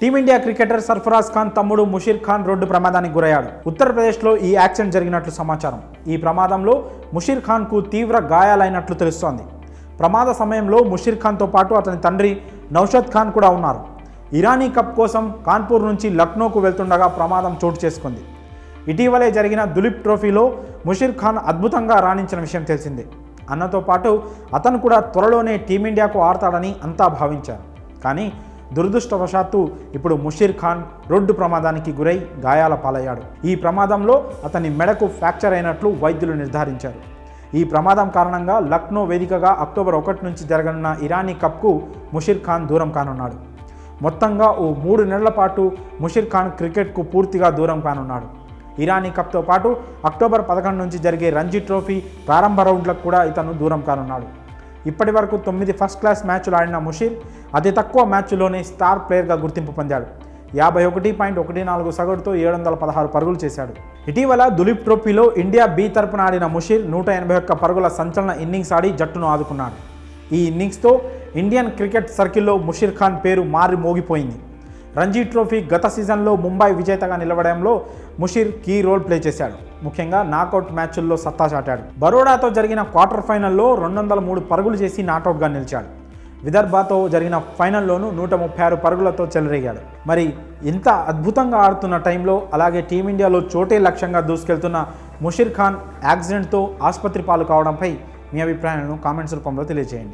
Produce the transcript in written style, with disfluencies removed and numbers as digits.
Team India cricketer Sarfaraz Khan తమ్ముడు Musheer Khan road ప్రమాదానికి గురయ్యాడు. ఉత్తరప్రదేశ్లో ఈ యాక్సిడెంట్ జరిగినట్లు సమాచారం. ఈ ప్రమాదంలో ముషీర్ ఖాన్కు తీవ్ర గాయాలైనట్లు తెలుస్తోంది. ప్రమాద సమయంలో ముషీర్ ఖాన్తో పాటు అతని తండ్రి నౌషద్ ఖాన్ కూడా ఉన్నారు. ఇరానీ కప్ కోసం కాన్పూర్ నుంచి లక్నోకు వెళ్తుండగా ప్రమాదం చోటు చేసుకుంది. ఇటీవలే జరిగిన దులీప్ ట్రోఫీలో ముషీర్ ఖాన్ అద్భుతంగా రాణించిన విషయం తెలిసిందే. అన్నతో పాటు అతను కూడా త్వరలోనే టీమిండియాకు ఆడతాడని అంతా భావించారు. కానీ దురదృష్టవశాత్తు ఇప్పుడు ముషీర్ ఖాన్ రోడ్డు ప్రమాదానికి గురై గాయాల పాలయ్యాడు. ఈ ప్రమాదంలో అతని మెడకు ఫ్రాక్చర్ అయినట్లు వైద్యులు నిర్ధారించారు. ఈ ప్రమాదం కారణంగా లక్నో వేదికగా అక్టోబర్ 1 నుంచి జరగనున్న ఇరానీ కప్కు ముషీర్ ఖాన్ దూరం కానున్నాడు. మొత్తంగా ఓ 3 నెలల పాటు ముషీర్ ఖాన్ క్రికెట్కు పూర్తిగా దూరం కానున్నాడు. ఇరానీ కప్తో పాటు అక్టోబర్ 11 నుంచి జరిగే రంజీ ట్రోఫీ ప్రారంభ రౌండ్లకు కూడా ఇతను దూరం కానున్నాడు. ఇప్పటి వరకు 9 ఫస్ట్ క్లాస్ మ్యాచ్లు ఆడిన ముషీర్ అతి తక్కువ మ్యాచ్లోనే స్టార్ ప్లేయర్గా గుర్తింపు పొందాడు. 51.14 సగటుతో 716 పరుగులు చేశాడు. ఇటీవల దులీప్ ట్రోఫీలో ఇండియా బి తరపున ఆడిన ముషీర్ 181 పరుగుల సంచలన ఇన్నింగ్స్ ఆడి జట్టును ఆదుకున్నాడు. ఈ ఇన్నింగ్స్తో ఇండియన్ క్రికెట్ సర్కిల్లో ముషీర్ ఖాన్ పేరు మారి మోగిపోయింది. రంజీ ట్రోఫీ గత సీజన్లో ముంబై విజేతగా నిలవడంలో ముషీర్ కీ రోల్ ప్లే చేశాడు. ముఖ్యంగా నాకౌట్ మ్యాచ్ల్లో సత్తా చాటాడు. బరోడాతో జరిగిన క్వార్టర్ ఫైనల్లో 203 పరుగులు చేసి నాకౌట్గా నిలిచాడు. విదర్భతో జరిగిన ఫైనల్లోనూ 136 పరుగులతో చెలరేగాడు. మరి ఇంత అద్భుతంగా ఆడుతున్న టైంలో అలాగే టీమిండియాలో చోటే లక్ష్యంగా దూసుకెళ్తున్న ముషీర్ ఖాన్ యాక్సిడెంట్తో ఆసుపత్రి పాలు కావడంపై మీ అభిప్రాయాలను కామెంట్స్ రూపంలో తెలియజేయండి.